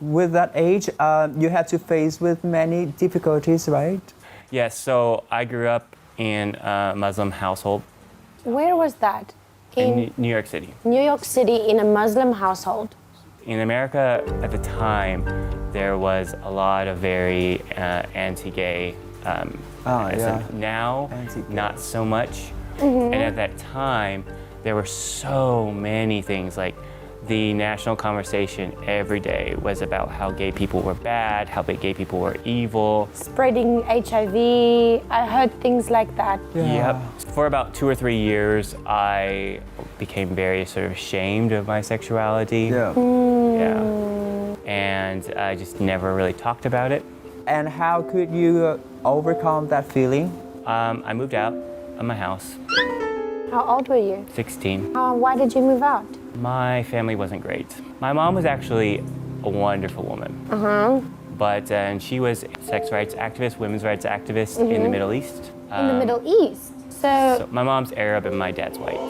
With that age, you had to face with many difficulties, right? Yes, so I grew up in a Muslim household Where was that? in New York City. New York City, in a Muslim household. In America at the time, there was a lot of very anti-gay. Now, Anti-gay. not so much. And at that time, there were so many things. Like the national conversation every day was about how gay people were bad, how gay people were evil. Spreading HIV. I heard things like that. Yep. For about 2 or 3 years, I became very sort of ashamed of my sexuality. Yeah. Yeah. And I just never really talked about it. And how could you overcome that feeling? I moved out of my house, How old were you? 16. Why did you move out? My family wasn't great. My mom was actually a wonderful woman. But and she was sex rights activist, women's rights activist in the Middle East. In the Middle East. So my mom's Arab and my dad's white.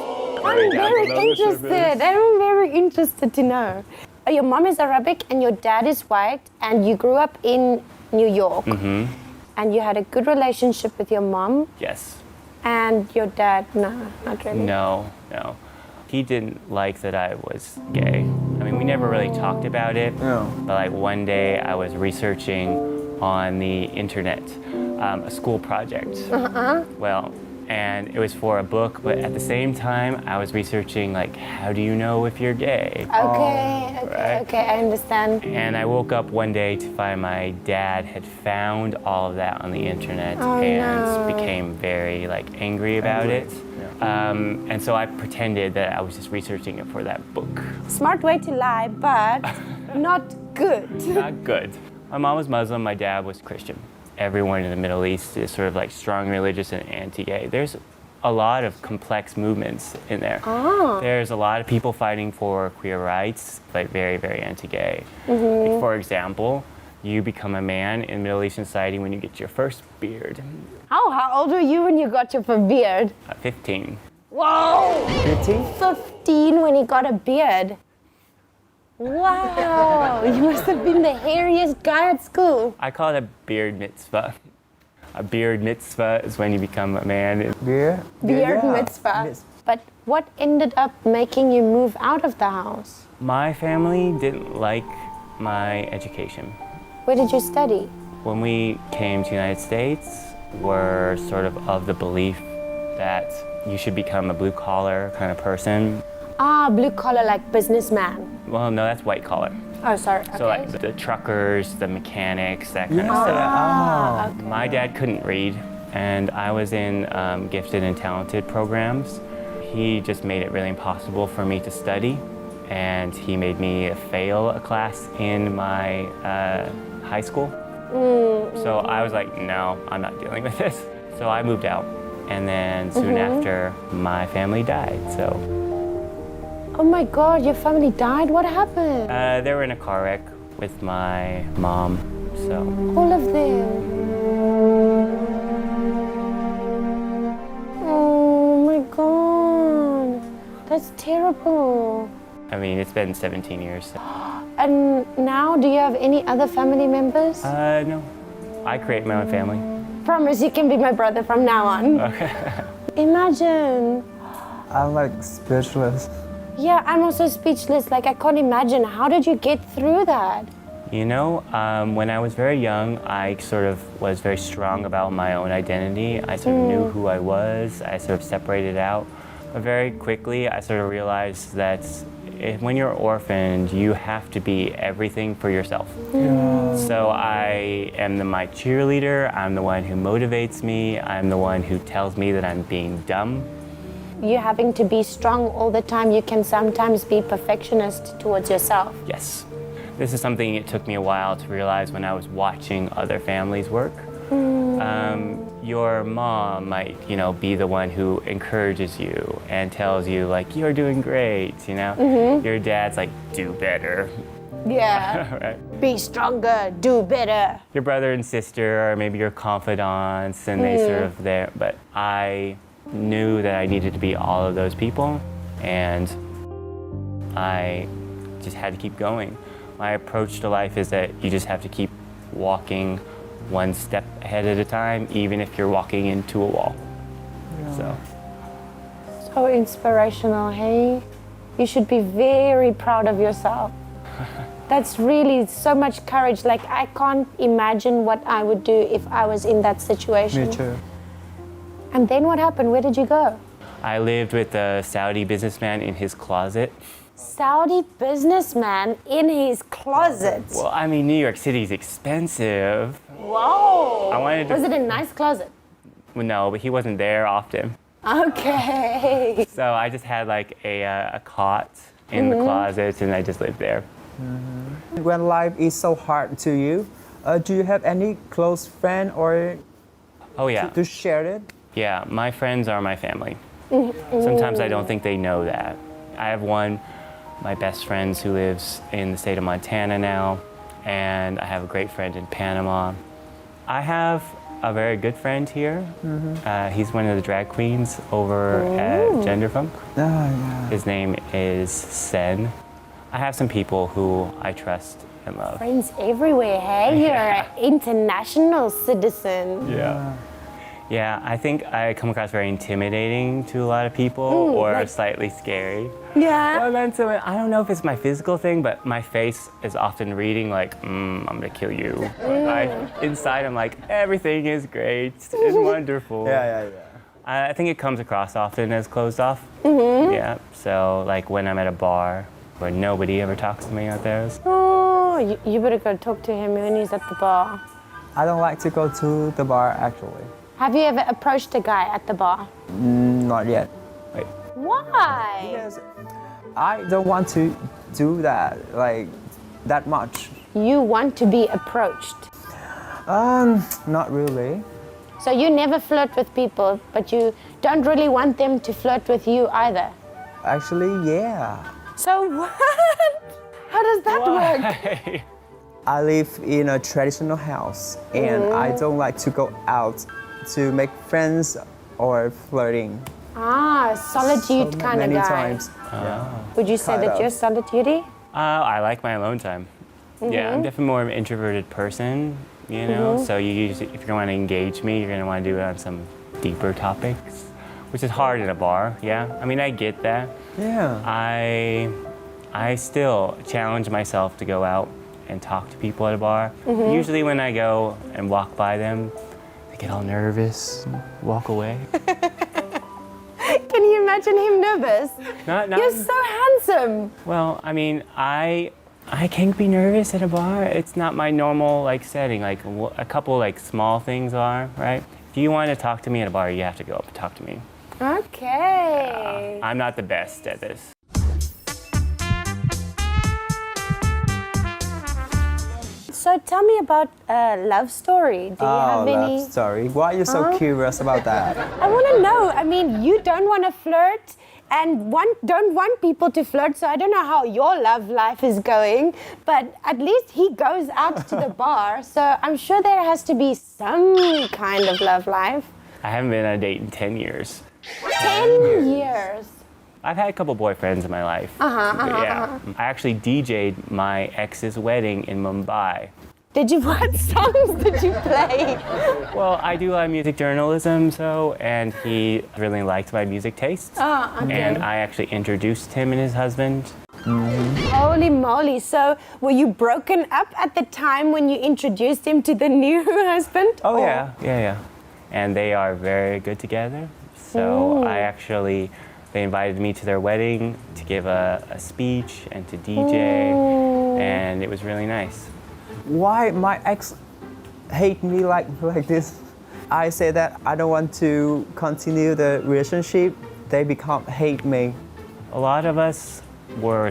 I'm very interested. I'm very interested to know. Your mom is Arabic and your dad is white, and you grew up in New York. And you had a good relationship with your mom, Yes. and your dad, no, not really. No. He didn't like that I was gay. I mean, we never really talked about it. No. But like one day I was researching on the internet a school project. Well, and it was for a book, but at the same time I was researching like, how do you know if you're gay? Okay, I understand. And I woke up one day to find my dad had found all of that on the internet and became very like angry about it. And so I pretended that I was just researching it for that book. Smart way to lie, but not good. Not good. My mom was Muslim, my dad was Christian. Everyone in the Middle East is sort of like strong religious and anti-gay. There's a lot of complex movements in there. There's a lot of people fighting for queer rights, like very, very anti-gay. Like, for example, you become a man in Middle Eastern society when you get your first beard. Oh, how old were you when you got your beard? 15. Whoa! 15? 15 when he got a beard. Wow, you must have been the hairiest guy at school. I call it a beard mitzvah. A beard mitzvah is when you become a man. Beard? Beard mitzvah. But what ended up making you move out of the house? My family didn't like my education. Where did you study? When we came to the United States, we're sort of the belief that you should become a blue-collar kind of person. Blue collar, like businessman. Well, no, that's white collar. Oh, sorry. So Okay. like the truckers, the mechanics, that kind of stuff. Okay. My dad couldn't read, and I was in gifted and talented programs. He just made it really impossible for me to study, and he made me fail a class in my high school. So I was like, no, I'm not dealing with this. So I moved out, and then soon after, my family died. So. Oh my God, your family died? What happened? They were in a car wreck with my mom, so. All of them. Oh my God, that's terrible. I mean, it's been 17 years. So. And now, do you have any other family members? No. I create my own family. Promise you can be my brother from now on. Okay. Imagine. I'm like speechless. Yeah, I'm also speechless. Like, I can't imagine. How did you get through that? You know, when I was very young, I sort of was very strong about my own identity. I sort of knew who I was. I sort of separated out. But very quickly, I sort of realized that when you're orphaned, you have to be everything for yourself. So I am my cheerleader. I'm the one who motivates me. I'm the one who tells me that I'm being dumb. You having to be strong all the time, you can sometimes be perfectionist towards yourself. Yes. This is something it took me a while to realize when I was watching other families work. Your mom might, be the one who encourages you and tells you, like, you're doing great, Your dad's like, do better. Yeah. Right? Be stronger, do better. Your brother and sister are maybe your confidants, and they sort of there. But I knew that I needed to be all of those people, and I just had to keep going. my approach to life is that you just have to keep walking one step ahead at a time, even if you're walking into a wall. So inspirational, hey? You should be very proud of yourself. That's really so much courage. Like, I can't imagine what I would do if I was in that situation. Me too. And then what happened? Where did you go? I lived with a Saudi businessman in his closet. Saudi businessman in his closet. Well, I mean, New York City is expensive. Whoa! I wanted to- Was it a nice closet? Well, no, but he wasn't there often. Okay. So I just had like a cot in the closet, and I just lived there. When life is so hard to you, do you have any close friend or Oh yeah, to share it? yeah. My friends are my family. Sometimes I don't think they know that. I have one, my best friends, who lives in the state of Montana now, and I have a great friend in Panama. I have a very good friend here. He's one of the drag queens over at Gender Funk. Oh, yeah. His name is Sen. I have some people who I trust and love. Friends everywhere, hey? You're an international citizen. Yeah. Yeah, I think I come across very intimidating to a lot of people, or slightly scary. Yeah. Well, then, so I don't know if it's my physical thing, but my face is often reading like, I'm gonna kill you. Inside, I'm like, everything is great and wonderful. Yeah. I think it comes across often as closed off. Yeah, so like when I'm at a bar where nobody ever talks to me out there. Oh, you better go talk to him when he's at the bar. I don't like to go to the bar actually. Have you ever approached a guy at the bar? Not yet. Wait, Why? Because I don't want to do that like that much. You want to be approached. Not really. So you never flirt with people, but you don't really want them to flirt with you either. Actually, yeah. So what? How does that work? why? I live in a traditional house and I don't like to go out to make friends or flirting. Ah, solitude kind of many guy. times. Yeah. Would you say Kind that of. you're solitude? I like my alone time. Yeah, I'm definitely more of an introverted person, you know? So you usually, if you want to engage me, you're going to want to do it on some deeper topics, which is hard in a bar, yeah? I mean, I get that. Yeah. I still challenge myself to go out and talk to people at a bar. Usually when I go and walk by them, they get all nervous, walk away. Can you imagine him nervous? Not, You're so handsome. well, I mean, I can be nervous at a bar. It's not my normal like setting. Like a couple like small things are, right? If you want to talk to me at a bar, you have to go up and talk to me. Okay. I'm not the best at this. So tell me about a love story. Do you have any? Love story. Why are you so curious about that? I want to know. I mean, you don't want to flirt and don't want people to flirt, so I don't know how your love life is going, but at least he goes out to the bar, so I'm sure there has to be some kind of love life. I haven't been on a date in 10 years. 10 years. I've had a couple boyfriends in my life. Yeah. I actually DJ'd my ex's wedding in Mumbai. What songs did you play? Well, I do a lot of music journalism, and he really liked my music tastes. Oh, okay. And I actually introduced him and his husband. Holy moly. So were you broken up at the time when you introduced him to the new husband? Oh, Or- yeah. And they are very good together. So they invited me to their wedding to give a speech and to DJ, and it was really nice. Why my ex hate me like this? I say that I don't want to continue the relationship. They hate me. A lot of us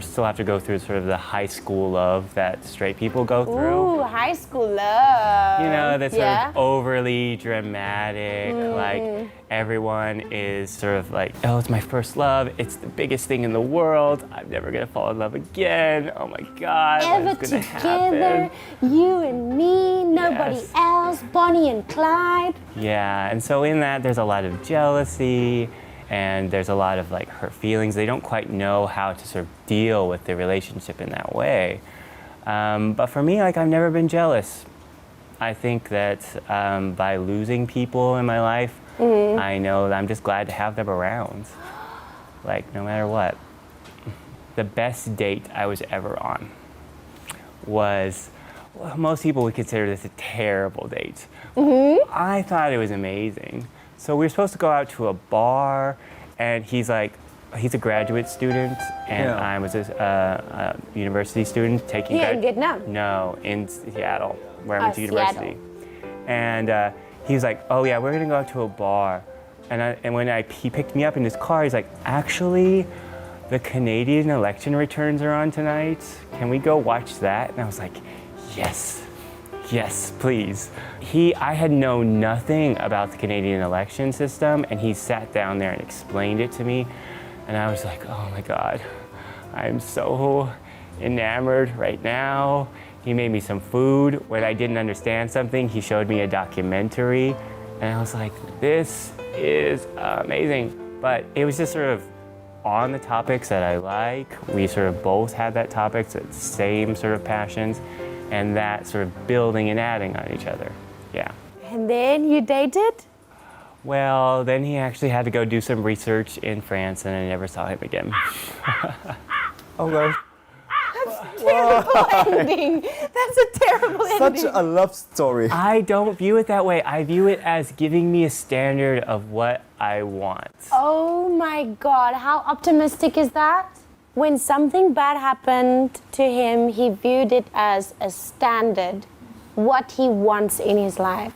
still have to go through sort of the high school love that straight people go through. Ooh, high school love. You know, that's sort Yeah. of overly dramatic. Like everyone is sort of like, oh, it's my first love. It's the biggest thing in the world. I'm never gonna fall in love again. Oh my God, Ever what's gonna together, happen? you and me, nobody Yes. else, Bonnie and Clyde. Yeah, and so in that, there's a lot of jealousy. And there's a lot of hurt feelings. They don't quite know how to sort of deal with the relationship in that way. But for me, like, I've never been jealous. I think that by losing people in my life, I know that I'm just glad to have them around. Like, no matter what. The best date I was ever on was, well, most people would consider this a terrible date. I thought it was amazing. So we were supposed to go out to a bar, and he's a graduate student, and I was a university student taking. Here in Vietnam? No, in Seattle, where I went to university. And he was like, "Oh yeah, we're gonna go out to a bar," and when he picked me up in his car, he's like, "Actually, the Canadian election returns are on tonight. Can we go watch that?" And I was like, "Yes, yes, please." I had known nothing about the Canadian election system, and he sat down there and explained it to me, and I was like, "Oh my God, I'm so enamored right now." He made me some food. When I didn't understand something, he showed me a documentary, and I was like, "This is amazing." But it was just sort of on the topics that I like. We sort of both had that topics, the same sort of passions, and that sort of building and adding on each other. Yeah. And then you dated? Well, then he actually had to go do some research in France, and I never saw him again. Okay. Terrible ending. That's a terrible ending. Such a love story. I don't view it that way. I view it as giving me a standard of what I want. Oh my God, how optimistic is that? When something bad happened to him, he viewed it as a standard, what he wants in his life.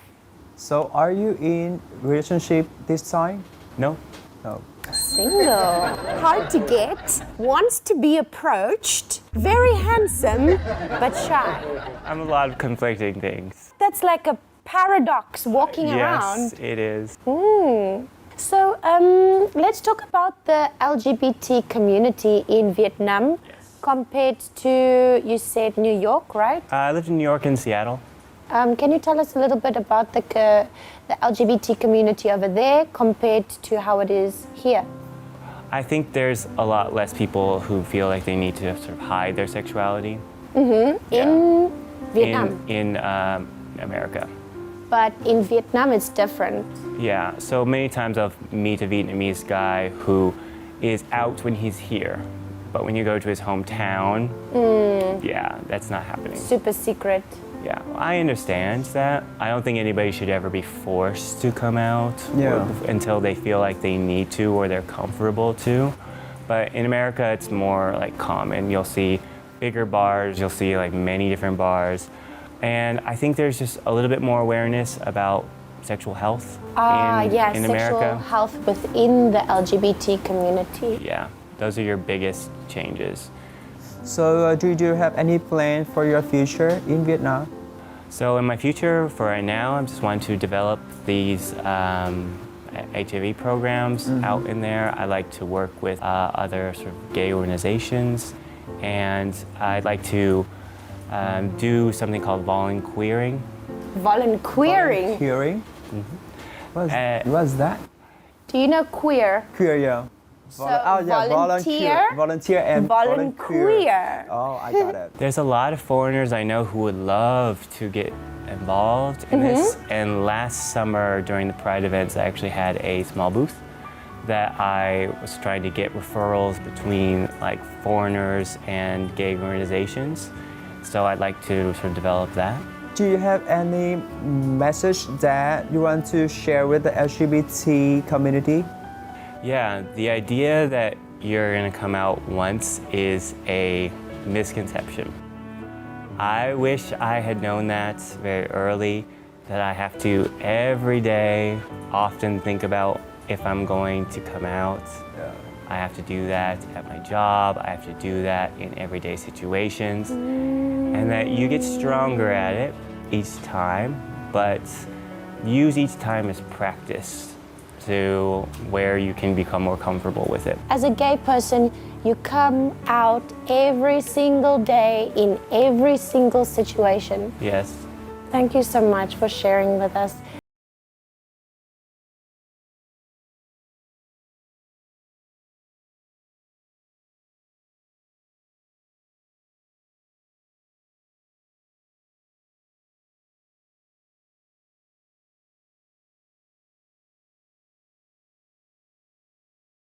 So are you in relationship this time? No? No. Single, hard to get, wants to be approached, very handsome, but shy. I'm a lot of conflicting things. That's like a paradox walking around. Yes, it is. So let's talk about the LGBT community in Vietnam compared to, you said, New York, right? I lived in New York and Seattle. Can you tell us a little bit about the LGBT community over there compared to how it is here? I think there's a lot less people who feel like they need to sort of hide their sexuality. In Vietnam? In America. But in Vietnam, it's different. Yeah, so many times I'll meet a Vietnamese guy who is out when he's here. But when you go to his hometown, yeah, that's not happening. Super secret. Yeah, I understand that. I don't think anybody should ever be forced to come out until they feel like they need to or they're comfortable to. But in America, it's more like common. You'll see bigger bars, you'll see like many different bars. And I think there's just a little bit more awareness about sexual health in sexual America. Health within the LGBT community. Yeah, those are your biggest changes. So do you have any plan for your future in Vietnam? So in my future, for right now, I just want to develop these HIV programs out in there. I like to work with other sort of gay organizations, and I'd like to do something called volunteering. Volunteering? Volunteering? What's that? Do you know queer? Queer, yeah. Volunteer? Volunteer and volunteer. Oh, I got it. There's a lot of foreigners I know who would love to get involved in this. And last summer during the Pride events, I actually had a small booth that I was trying to get referrals between like foreigners and gay organizations. So I'd like to sort of develop that. Do you have any message that you want to share with the LGBT community? Yeah, the idea that you're gonna come out once is a misconception. I wish I had known that very early, that I have to every day often think about if I'm going to come out. I have to do that at my job, I have to do that in everyday situations, and that you get stronger at it each time, but use each time as practice to where you can become more comfortable with it. As a gay person, you come out every single day in every single situation. Yes. Thank you so much for sharing with us.